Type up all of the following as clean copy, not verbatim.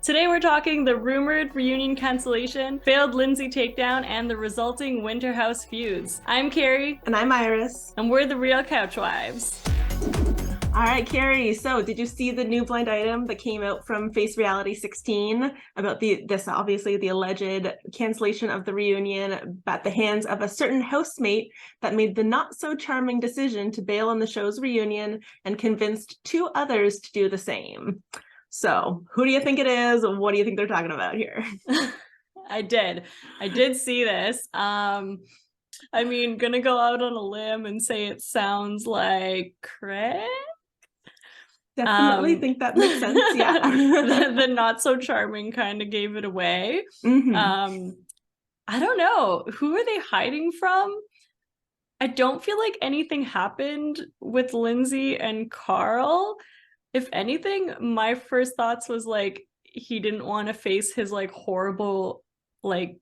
Today we're talking the rumored reunion cancellation, failed Lindsey takedown, and the resulting Winter House feuds. I'm Carrie. And I'm Iris. And we're the Real Couchwives. All right, Carrie. So, did you see the new blind item that came out from Face Reality 16 about this obviously the alleged cancellation of the reunion at the hands of a certain housemate that made the not so charming decision to bail on the show's reunion and convinced two others to do the same? So, who do you think it is? What do you think they're talking about here? I did see this. Gonna go out on a limb and say it sounds like Craig. Definitely think that makes sense. Yeah. the not so charming kind of gave it away. Mm-hmm. I don't know. Who are they hiding from? I don't feel like anything happened with Lindsey and Carl. If anything, my first thoughts was like he didn't want to face his like horrible like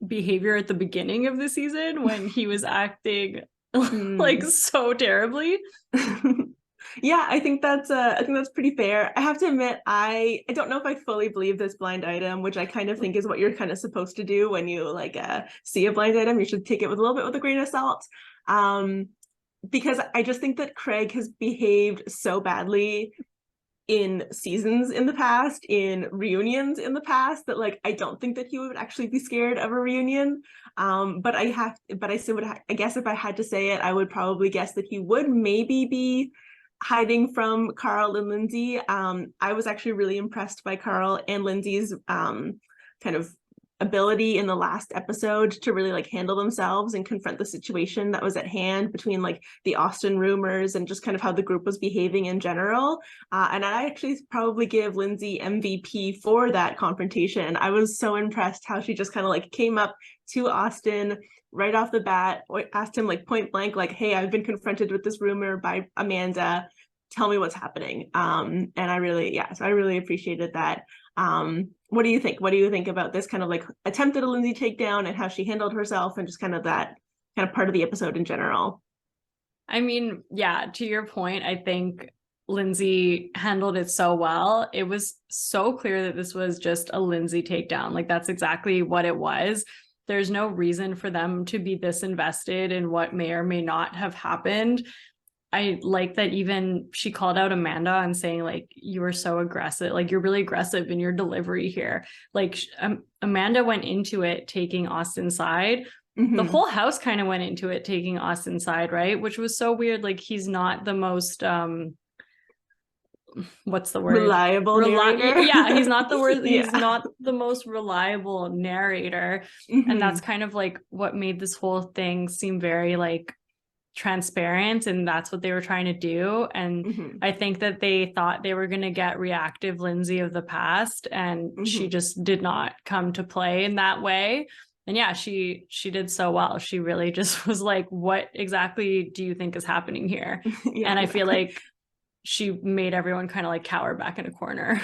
behavior at the beginning of the season when he was acting like so terribly. Yeah, I think that's pretty fair. I have to admit, I don't know if I fully believe this blind item, which I kind of think is what you're kind of supposed to do when you see a blind item. You should take it with a little bit with a grain of salt. Because I just think that Craig has behaved so badly in seasons in the past, in reunions in the past, that like I don't think that he would actually be scared of a reunion. But I guess if I had to say it, I would probably guess that he would maybe be hiding from Carl and Lindsey. I was actually really impressed by Carl and Lindsey's kind of ability in the last episode to really like handle themselves and confront the situation that was at hand between like the Austin rumors and just kind of how the group was behaving in general. And I actually probably give Lindsey MVP for that confrontation. I was so impressed how she just kind of like came up to Austin right off the bat, asked him like point blank, like, hey, I've been confronted with this rumor by Amanda. Tell me what's happening. And I really appreciated that. What do you think? What do you think about this kind of like attempt at a Lindsey takedown and how she handled herself and just kind of that kind of part of the episode in general? I mean, yeah, to your point, I think Lindsey handled it so well. It was so clear that this was just a Lindsey takedown. Like that's exactly what it was. There's no reason for them to be this invested in what may or may not have happened. I like that even she called out Amanda and saying like, you were so aggressive, like you're really aggressive in your delivery here. Like Amanda went into it taking Austin's side. Mm-hmm. The whole house kind of went into it taking Austin's side, right? Which was so weird. Like he's not the most what's the word? Reliable narrator. Yeah, he's not the word. He's not the most reliable narrator. Mm-hmm. And that's kind of like what made this whole thing seem very like transparent, and that's what they were trying to do. And mm-hmm. I think that they thought they were going to get reactive Lindsey of the past, and mm-hmm. she just did not come to play in that way. And yeah, she did so well. She really just was like, what exactly do you think is happening here? Yeah, and I feel like she made everyone kind of like cower back in a corner.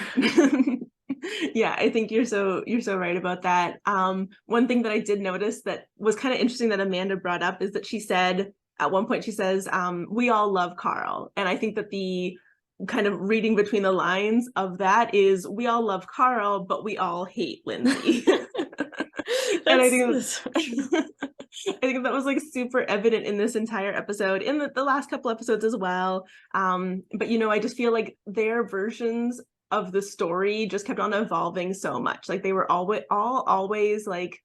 Yeah, I think you're so right about that. One thing that I did notice that was kind of interesting that Amanda brought up is that she said at one point, she says, we all love Carl. And I think that the kind of reading between the lines of that is we all love Carl, but we all hate Lindsey. And I think that was like super evident in this entire episode, in the last couple episodes as well. But, I just feel like their versions of the story just kept on evolving so much. Like they were always like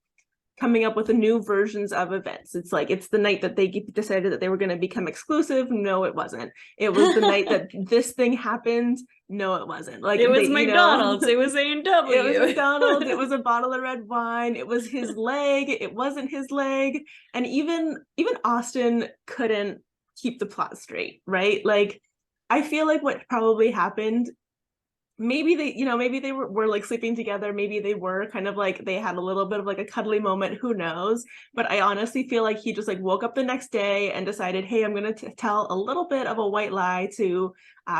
coming up with new versions of events. It's like, it's the night that they decided that they were going to become exclusive. No, it wasn't. It was the night that this thing happened. No, it wasn't. Like it was McDonald's. It was A&W. It was McDonald's. It was a bottle of red wine. It was his leg. It wasn't his leg. And even Austin couldn't keep the plot straight, right? Like, I feel like what probably happened, maybe they were like sleeping together. Maybe they were kind of like, they had a little bit of like a cuddly moment. Who knows? But I honestly feel like he just like woke up the next day and decided, hey, I'm going to tell a little bit of a white lie to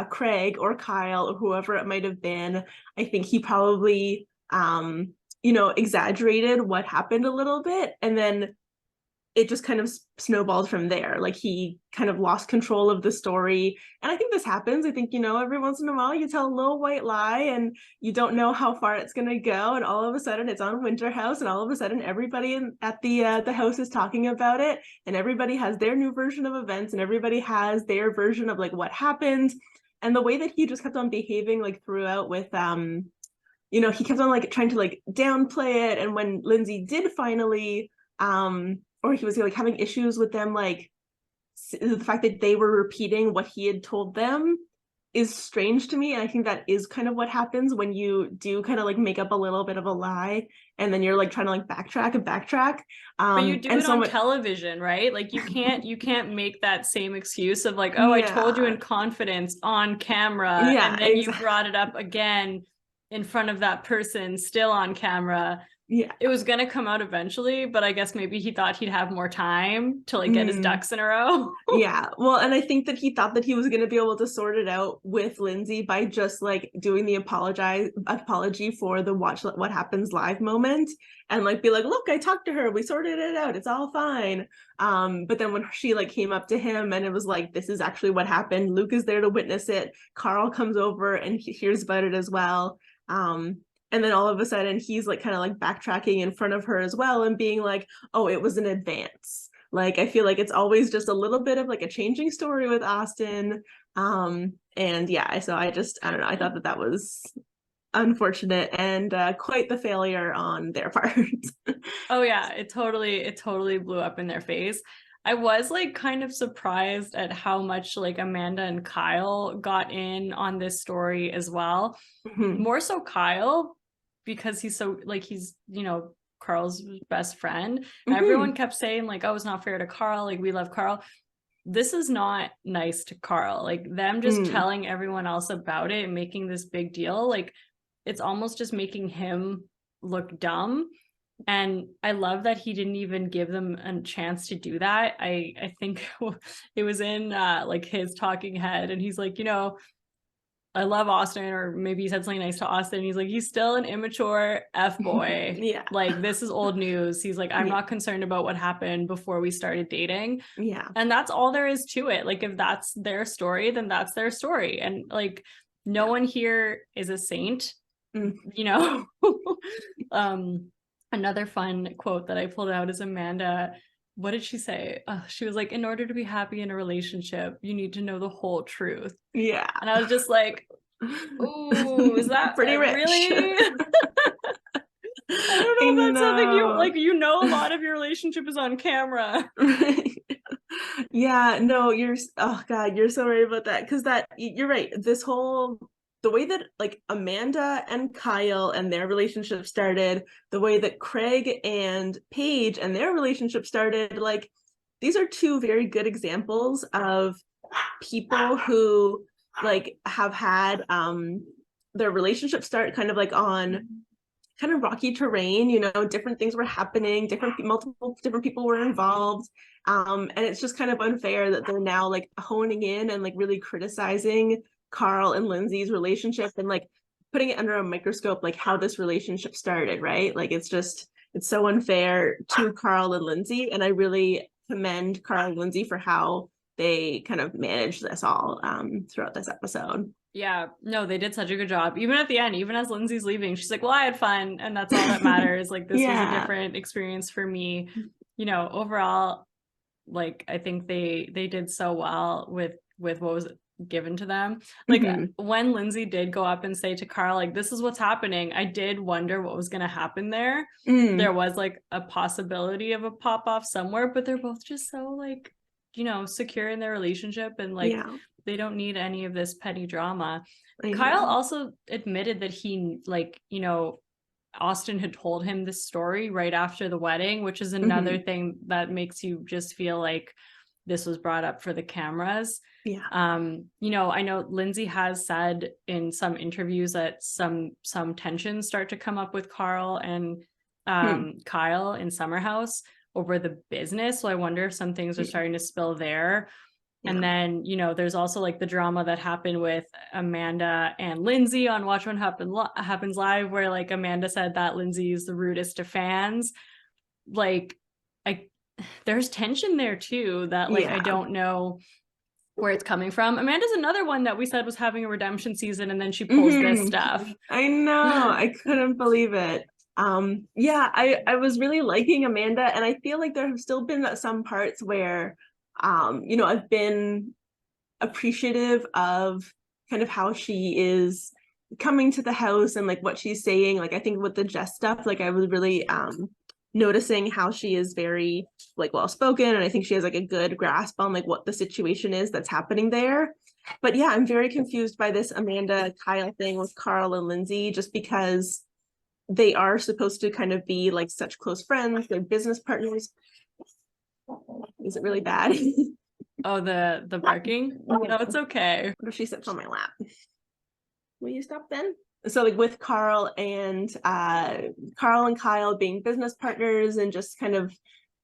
Craig or Kyle or whoever it might have been. I think he probably, exaggerated what happened a little bit. And then it just kind of snowballed from there. Like he kind of lost control of the story. And I think this happens. I think, you know, every once in a while you tell a little white lie and you don't know how far it's going to go. And all of a sudden it's on Winter House, and all of a sudden everybody at the house is talking about it. And everybody has their new version of events, and everybody has their version of like what happened. And the way that he just kept on behaving like throughout with, you know, he kept on like trying to like downplay it. And when Lindsey did finally, or he was like having issues with them, like the fact that they were repeating what he had told them is strange to me. And I think that is kind of what happens when you do kind of like make up a little bit of a lie, and then you're like trying to like backtrack. But you do and it so on much television, right? Like you can't make that same excuse of like, oh, I told you in confidence on camera, yeah, and then you brought it up again in front of that person still on camera. Yeah, it was gonna come out eventually, but I guess maybe he thought he'd have more time to like get his ducks in a row. Yeah, well, and I think that he thought that he was going to be able to sort it out with Lindsey by just like doing the apology for the watch what happens live moment, and like be like, look, I talked to her, we sorted it out, it's all fine. But then when she like came up to him and it was like, this is actually what happened, Luke is there to witness it, Carl comes over and he hears about it as well. And then all of a sudden he's like kind of like backtracking in front of her as well and being like, oh, it was an advance. Like, I feel like it's always just a little bit of like a changing story with Austen. And yeah, so I don't know. I thought that was unfortunate and quite the failure on their part. Oh yeah, it totally blew up in their face. I was like kind of surprised at how much like Amanda and Kyle got in on this story as well. More so Kyle, because he's so like he's, you know, Carl's best friend. Everyone kept saying like, oh, it's not fair to Carl, like we love Carl. This is not nice to Carl. Like them just telling everyone else about it and making this big deal, like it's almost just making him look dumb. And I love that he didn't even give them a chance to do that. I think it was in like his talking head, and he's like, you know, I love Austen, or maybe he said something nice to Austen. He's like, he's still an immature F boy. Yeah. Like, this is old news. He's like, I'm not concerned about what happened before we started dating. Yeah. And that's all there is to it. Like, if that's their story, then that's their story. And like, no one here is a saint, you know? Another fun quote that I pulled out is Amanda. What did she say? She was like, in order to be happy in a relationship, you need to know the whole truth. Yeah. And I was just like, ooh, is that pretty rich? Really? I don't know if that's something you like, you know, a lot of your relationship is on camera. Yeah, no, oh God, you're so right about that. Because you're right. The way that like Amanda and Kyle and their relationship started, the way that Craig and Paige and their relationship started, like these are two very good examples of people who like have had their relationship start kind of like on kind of rocky terrain, you know, different things were happening, multiple different people were involved. And it's just kind of unfair that they're now like honing in and like really criticizing Carl and Lindsey's relationship and like putting it under a microscope, like how this relationship started, right? Like it's so unfair to Carl and Lindsey. And I really commend Carl and Lindsey for how they kind of managed this all throughout this episode. Yeah, no, they did such a good job. Even at the end, even as Lindsey's leaving, she's like, well, I had fun, and that's all that matters. Like, this was a different experience for me. You know, overall, like, I think they did so well with what was given to them. Like, when Lindsey did go up and say to Carl, like, this is what's happening, I did wonder what was going to happen there. There was, like, a possibility of a pop-off somewhere, but they're both just so, like, you know, secure in their relationship, and, like, they don't need any of this petty drama. Kyle also admitted that he, like, you know, Austen had told him this story right after the wedding, which is another thing that makes you just feel like this was brought up for the cameras. Yeah. You know, I know Lindsey has said in some interviews that some tensions start to come up with Carl and Kyle in Summer House over the business. So I wonder if some things are starting to spill there. And then, you know, there's also like the drama that happened with Amanda and Lindsey on Watch What Happens Live, where like Amanda said that Lindsey is the rudest to fans. Like, there's tension there too that like I Yeah. don't know where it's coming from. Amanda's another one that we said was having a redemption season, and then she pulls this stuff. I know. I couldn't believe it. Yeah, I was really liking Amanda, and I feel like there have still been some parts where you know, I've been appreciative of kind of how she is coming to the house and like what she's saying. Like I think with the Jess stuff, like I was really noticing how she is very like well spoken, and I think she has like a good grasp on like what the situation is that's happening there. But yeah, I'm very confused by this Amanda Kyle thing with Carl and Lindsey, just because they are supposed to kind of be like such close friends, they're business partners. Is it really bad? Oh, the barking? No, it's okay. What if she sits on my lap? Will you stop then? So like with Carl and Kyle being business partners and just kind of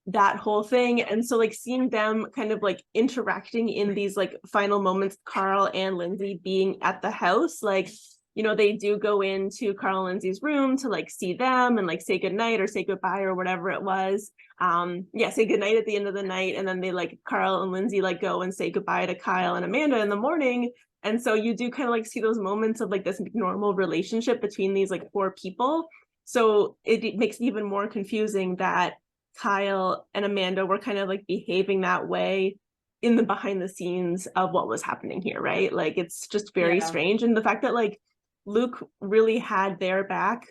that whole thing. And so like seeing them kind of like interacting in these like final moments, Carl and Lindsey being at the house, like, you know, they do go into Carl and Lindsey's room to like see them and like say goodnight or say goodbye or whatever it was. Yeah, say goodnight at the end of the night. And then they like Carl and Lindsey like go and say goodbye to Kyle and Amanda in the morning. And so you do kind of like see those moments of like this normal relationship between these like four people. So it makes it even more confusing that Kyle and Amanda were kind of like behaving that way in the behind the scenes of what was happening here, right? Like it's just very strange. And the fact that like Luke really had their back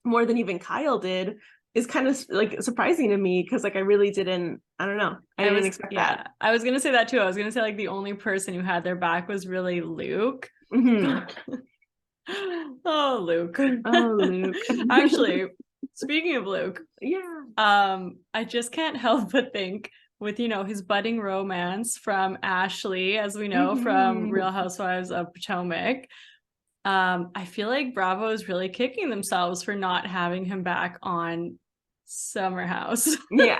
more than even Kyle did is kind of like surprising to me, because like I really didn't, I don't know, I didn't expect that. I was gonna say that too. I was gonna say like the only person who had their back was really Luke. Oh, Luke. Oh, Luke. Actually, speaking of Luke, yeah, I just can't help but think with, you know, his budding romance from Ashley, as we know from Real Housewives of Potomac. I feel like Bravo is really kicking themselves for not having him back on Summer House. Yeah.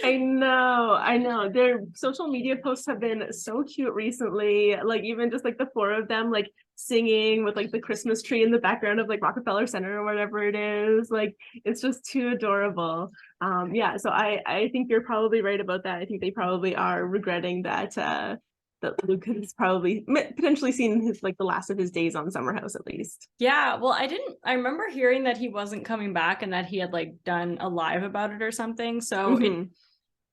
I know. Their social media posts have been so cute recently. Like even just like the four of them like singing with like the Christmas tree in the background of like Rockefeller Center or whatever it is. Like it's just too adorable. Yeah, so I think you're probably right about that. I think they probably are regretting that that Luke has probably potentially seen his like the last of his days on Summer House at least. Yeah, well, I remember hearing that he wasn't coming back and that he had like done a live about it or something. So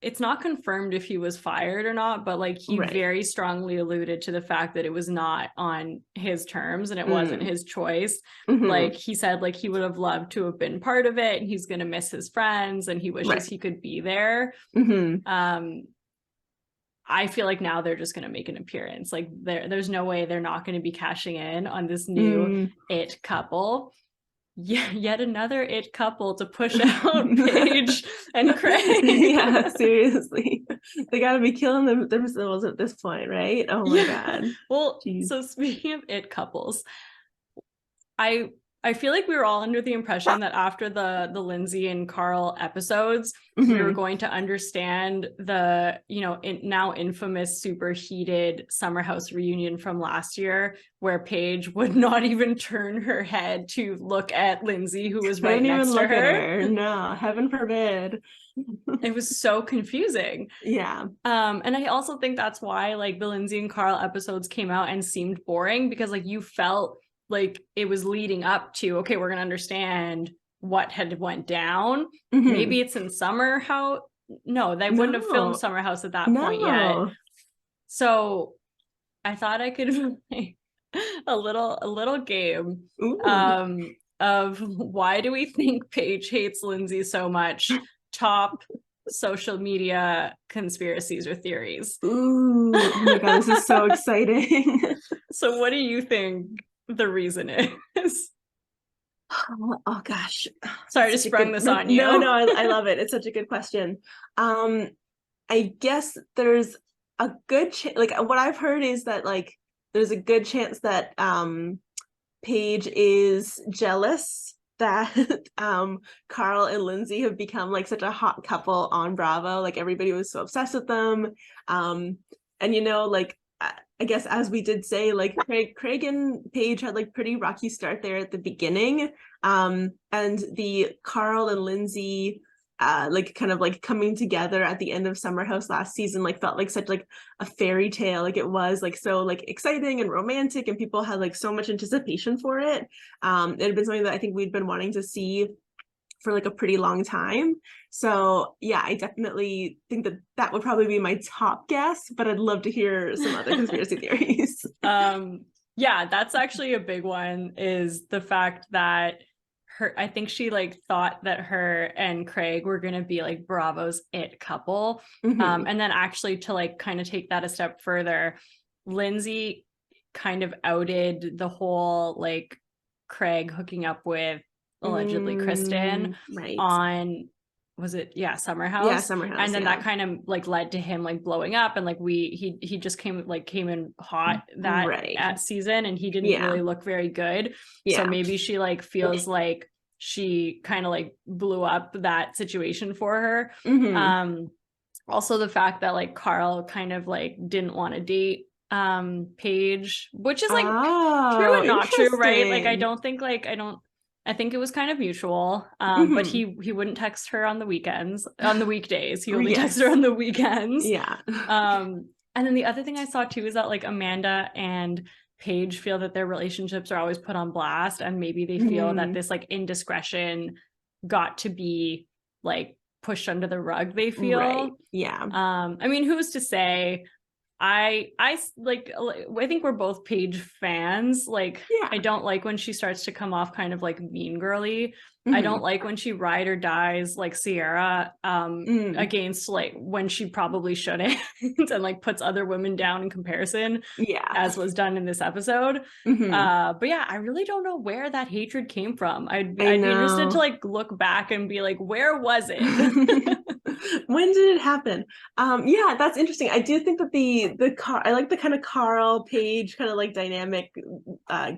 it's not confirmed if he was fired or not, but like he very strongly alluded to the fact that it was not on his terms and it wasn't his choice. Like he said like he would have loved to have been part of it and he's going to miss his friends and he wishes he could be there. I feel like now they're just going to make an appearance. Like there's no way they're not going to be cashing in on this new it couple. Yeah, yet another it couple to push out Paige and Craig. Yeah, seriously. They got to be killing themselves at this point, right? Oh my God. Well, so speaking of it couples, I feel like we were all under the impression that after the Lindsey and Carl episodes, we were going to understand the, you know, now infamous super heated Summer House reunion from last year, where Paige would not even turn her head to look at Lindsey, who was right next to her. No, heaven forbid. It was so confusing. Yeah. And I also think that's why like the Lindsey and Carl episodes came out and seemed boring, because like you felt like it was leading up to, okay, we're gonna understand what had went down. Maybe it's in Summer House. No, they wouldn't have filmed Summer House at that point yet. So I thought I could play a little game of why do we think Paige hates Lindsey so much? Top social media conspiracies or theories. Ooh, oh my God, this is so exciting. So what do you think the reason is? Oh gosh, sorry to sprung this on you. No, I love it. It's such a good question. I guess there's a good chance, like what I've heard is that like there's a good chance that Paige is jealous that Carl and Lindsey have become like such a hot couple on Bravo. Like everybody was so obsessed with them. And you know, like I guess as we did say, like Craig and Paige had like pretty rocky start there at the beginning. And the Carl and Lindsey like kind of like coming together at the end of Summer House last season like felt like such like a fairy tale. Like it was like so like exciting and romantic, and people had like so much anticipation for it. It had been something that I think we'd been wanting to see for like a pretty long time. So yeah, I definitely think that that would probably be my top guess, but I'd love to hear some other conspiracy theories. Yeah, that's actually a big one, is the fact that I think she like thought that her and Craig were going to be like Bravo's it couple. Mm-hmm. And then actually to like kind of take that a step further, Lindsey kind of outed the whole like Craig hooking up with allegedly Kristen Right. on, was it Summer House? Yeah, Summer House. And then yeah. that kind of like led to him like blowing up, and like he just came in hot that Right. season, and he didn't really look very good. Yeah. So maybe she like feels like she kind of like blew up that situation for her. Mm-hmm. Also the fact that like Carl kind of like didn't want to date Paige, which is like true and not true, right? Like I think it was kind of mutual. But he wouldn't text her on the weekends, on the weekdays. He only texted her on the weekends. Yeah. And then the other thing I saw too is that like Amanda and Paige feel that their relationships are always put on blast, and maybe they feel that this like indiscretion got to be like pushed under the rug, they feel. Right. Yeah. I mean, who's to say? I think we're both Paige fans. Like, I don't like when she starts to come off kind of like mean girly. I don't like when she ride or dies like Sierra against like when she probably shouldn't, and like puts other women down in comparison, as was done in this episode. But yeah, I really don't know where that hatred came from. I'd be interested to like look back and be like, where was it? When did it happen? Yeah, that's interesting. I do think that I like the kind of Carl Paige kind of like dynamic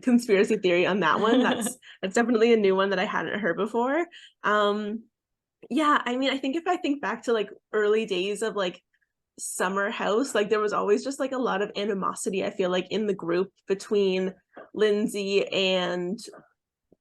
conspiracy theory on that one. That's definitely a new one that I hadn't heard before. Yeah, I mean, I think if I think back to like early days of like Summer House, like there was always just like a lot of animosity, I feel like, in the group between Lindsey and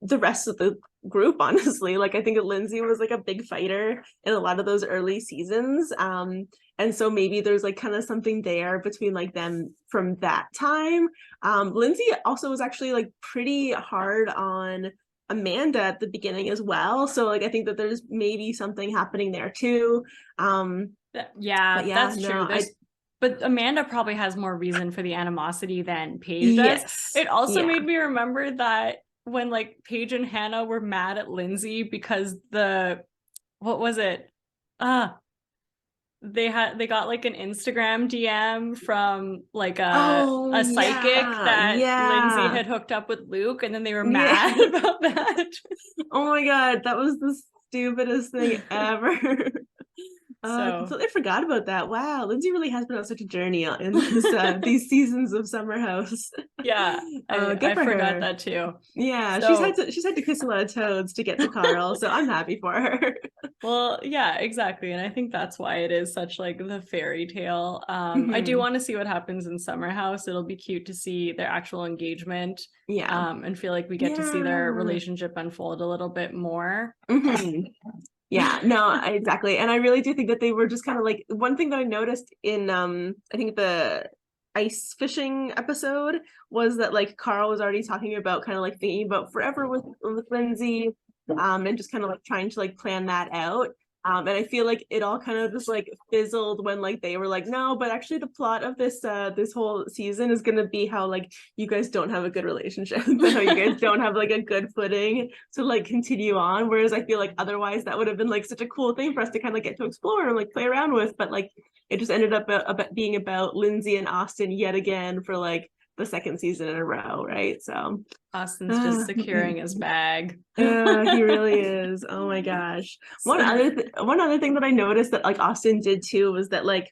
the rest of the group, honestly. Like I think Lindsey was like a big fighter in a lot of those early seasons, and so maybe there's like kind of something there between like them from that time. Lindsey also was actually like pretty hard on Amanda at the beginning as well, so like I think that there's maybe something happening there too. That's true. But Amanda probably has more reason for the animosity than Paige does. It also made me remember that when like Paige and Hannah were mad at Lindsey because what was it? They got like an Instagram DM from like a psychic that Lindsey had hooked up with Luke, and then they were mad about that. Oh my god, that was the stupidest thing ever. I completely forgot about that. Wow, Lindsey really has been on such a journey in this, these seasons of Summer House. Yeah, I forgot that too. Yeah, she's had to kiss a lot of toads to get to Carl, so I'm happy for her. Well, yeah, exactly, and I think that's why it is such like the fairy tale. I do want to see what happens in Summer House. It'll be cute to see their actual engagement. And feel like we get to see their relationship unfold a little bit more. Yeah, no, exactly. And I really do think that they were just kind of like, one thing that I noticed in I think the ice fishing episode was that like Carl was already talking about kind of like thinking about forever with Lindsey, and just kind of like trying to like plan that out. And I feel like it all kind of just like fizzled when like they were like, no, but actually the plot of this this whole season is gonna be how like you guys don't have a good relationship, how you guys don't have like a good footing to like continue on. Whereas I feel like otherwise that would have been like such a cool thing for us to kind of get to explore and like play around with. But like it just ended up being about Lindsey and Austin yet again for like the second season in a row, right? So Austin's just securing his bag. He really is. Oh my gosh. One other thing that I noticed that like Austin did too was that like,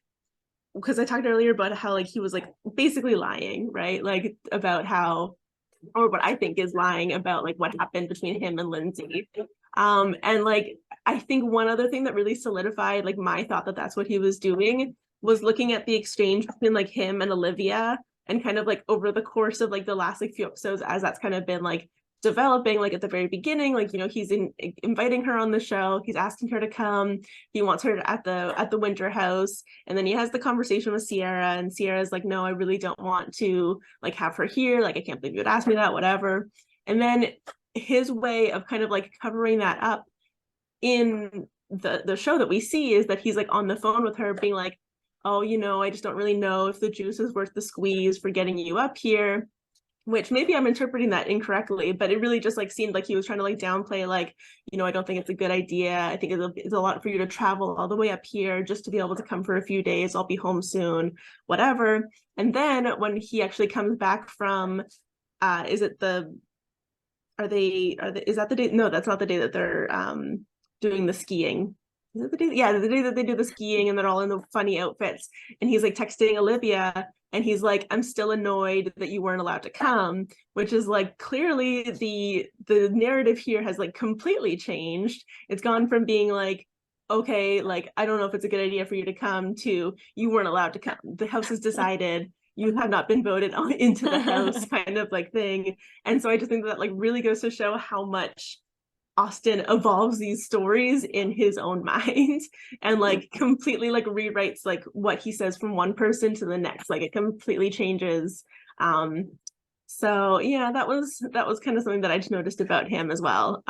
because I talked earlier about how like he was like basically lying, right? Like about how, or what I think is lying about like what happened between him and Lindsey. And like I think one other thing that really solidified like my thought that that's what he was doing was looking at the exchange between like him and Olivia, and kind of like over the course of like the last like few episodes, as that's kind of been like developing, like at the very beginning, like, you know, he's inviting her on the show, he's asking her to come, he wants her at the winter house, and then he has the conversation with Sierra, and Sierra's like, no, I really don't want to like have her here, like I can't believe you would ask me that, whatever. And then his way of kind of like covering that up in the show that we see is that he's like on the phone with her being like, oh, you know, I just don't really know if the juice is worth the squeeze for getting you up here, which maybe I'm interpreting that incorrectly, but it really just like seemed like he was trying to like downplay, like, you know, I don't think it's a good idea. I think it's a lot for you to travel all the way up here just to be able to come for a few days. I'll be home soon, whatever. And then when he actually comes back from, is it the, is that the day? No, that's not the day that they're doing the skiing. Is it the day? Yeah, the day that they do the skiing and they're all in the funny outfits. And he's like texting Olivia and he's like, I'm still annoyed that you weren't allowed to come, which is like clearly the narrative here has like completely changed. It's gone from being like, okay, like, I don't know if it's a good idea for you to come, to you weren't allowed to come. The house has decided you have not been voted on into the house kind of like thing. And so I just think that like really goes to show how much Austen evolves these stories in his own mind and like completely like rewrites like what he says from one person to the next. Like it completely changes. So yeah, that was kind of something that I just noticed about him as well.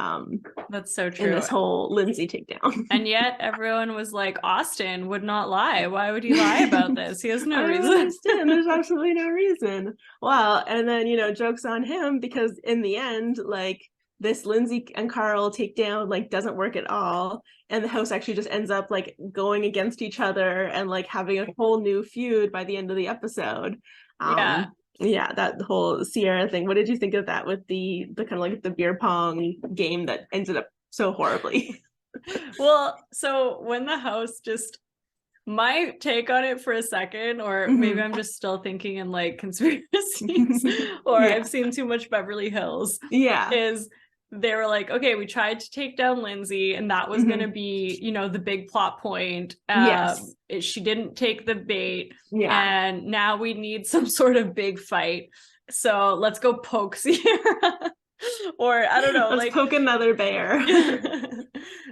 That's so true. In this whole Lindsey takedown. And yet everyone was like, Austen would not lie. Why would he lie about this? He has no reason. There's absolutely no reason. Well, and then, you know, joke's on him, because in the end, like, this Lindsey and Carl takedown like doesn't work at all, and the house actually just ends up like going against each other and like having a whole new feud by the end of the episode. Yeah, that whole Sierra thing. What did you think of that with the kind of like the beer pong game that ended up so horribly? Well, so when the house just, my take on it for a second, or maybe I'm just still thinking in like conspiracies, or I've seen too much Beverly Hills. Is they were like, okay, we tried to take down Lindsey, and that was going to be, you know, the big plot point. She didn't take the bait, and now we need some sort of big fight. So let's go poke Sierra. Or I don't know, let's like poke another bear.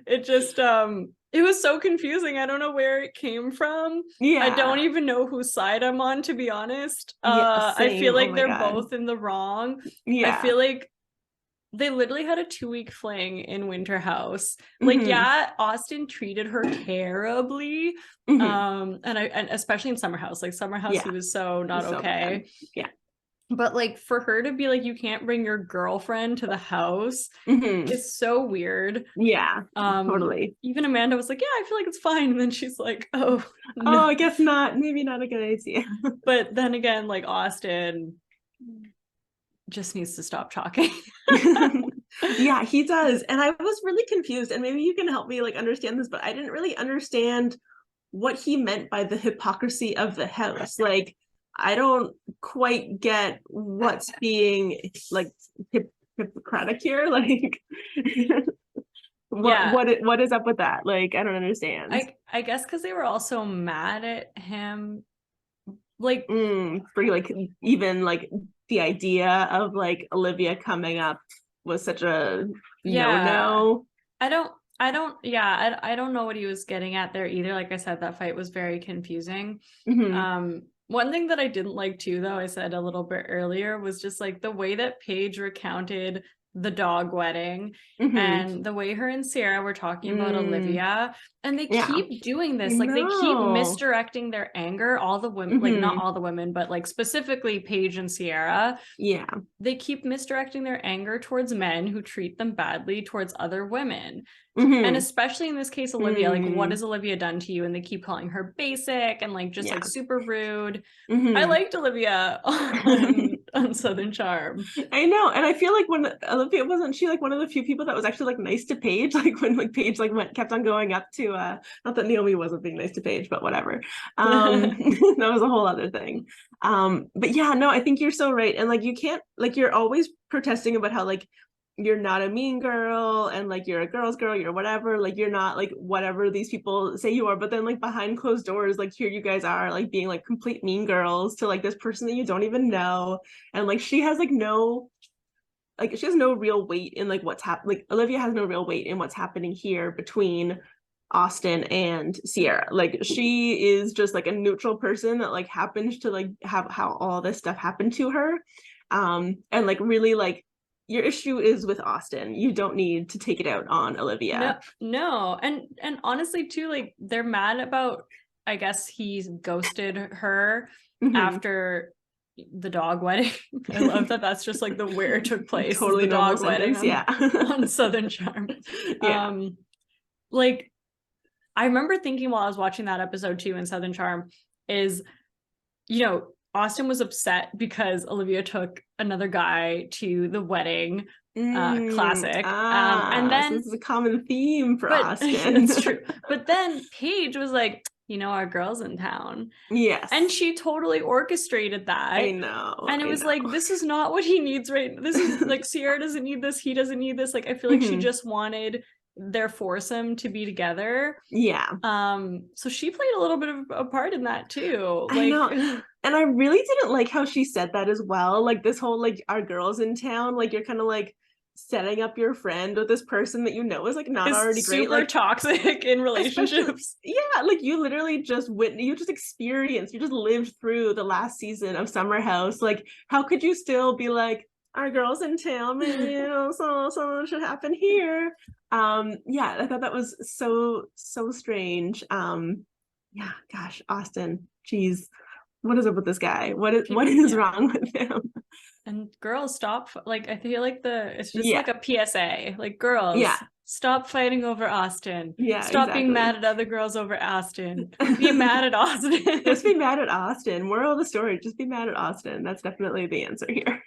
It just it was so confusing. I don't know where it came from. I don't even know whose side I'm on, to be honest. I feel like they're both in the wrong. I feel like they literally had a 2-week fling in Winter House. Like, Austen treated her terribly. And especially in Summer House. Like Summer House, he was so not okay. But like for her to be like, you can't bring your girlfriend to the house is so weird. Totally. Even Amanda was like, yeah, I feel like it's fine. And then she's like, oh, no. I guess not. Maybe not a good idea. But then again, like Austen just needs to stop talking. Yeah, he does. And I was really confused, and maybe you can help me like understand this, but I didn't really understand what he meant by the hypocrisy of the house. Like, I don't quite get what's being like hypocritic here. Like, what is up with that? Like, I don't understand. I guess because they were also mad at him, like for like even like the idea of like Olivia coming up was such a no. I don't know what he was getting at there either. Like I said, that fight was very confusing. One thing that I didn't like too, though, I said a little bit earlier, was just like the way that Paige recounted the dog wedding and the way her and Sarah were talking about Olivia, and they keep doing this. Like they keep misdirecting their anger. All the women, like not all the women, but like specifically Paige and Sierra. They keep misdirecting their anger towards men who treat them badly towards other women. And especially in this case, Olivia, like what has Olivia done to you? And they keep calling her basic and like just like super rude. I liked Olivia on Southern Charm. I know, and I feel like when Olivia, wasn't she like one of the few people that was actually like nice to Paige? Like when like Paige like kept on going up to not that Naomi wasn't being nice to Paige, but whatever. That was a whole other thing. But yeah, no, I think you're so right. And like you can't, like, you're always protesting about how like you're not a mean girl and like you're a girl's girl, you're whatever, like you're not like whatever these people say you are, but then like behind closed doors, like here you guys are like being like complete mean girls to like this person that you don't even know, and like she has like no like she has no real weight in like what's happening. Like Olivia has no real weight in what's happening here between Austin and Sierra. Like she is just like a neutral person that like happens to like have how all this stuff happened to her. And like really like your issue is with Austin. You don't need to take it out on Olivia. No. And honestly too, like they're mad about, I guess he's ghosted her after the dog wedding. I love that that's just like the where it took place. Totally the normal dog wedding sentence, on Southern Charm. Yeah. Like I remember thinking while I was watching that episode too in Southern Charm is, you know, Austin was upset because Olivia took another guy to the wedding. Classic. And then so this is a common theme for but Austin. it's true. But then Paige was like, you know, our girl's in town. Yes. And she totally orchestrated that. I know. And it was like, this is not what he needs right now. This is like Sierra doesn't need this, he doesn't need this. Like I feel like she just wanted their foursome to be together. Yeah. So she played a little bit of a part in that too. Like, I know. And I really didn't like how she said that as well. Like this whole like our girls in town, like you're kind of like setting up your friend with this person that you know is like not already great, super like toxic in relationships. Yeah, like you literally just you just experienced, you just lived through the last season of Summer House. Like how could you still be like our girls in town, maybe, you know, so should happen here. Yeah, I thought that was so strange. Yeah, gosh, Austin, geez, what is up with this guy? What is wrong with him? And girls, stop. Like I feel like it's just like a PSA. Like girls, stop fighting over Austin. Yeah, stop being mad at other girls over Austin. Be mad at Austin. Just be mad at Austin. Moral of the story: just be mad at Austin. That's definitely the answer here.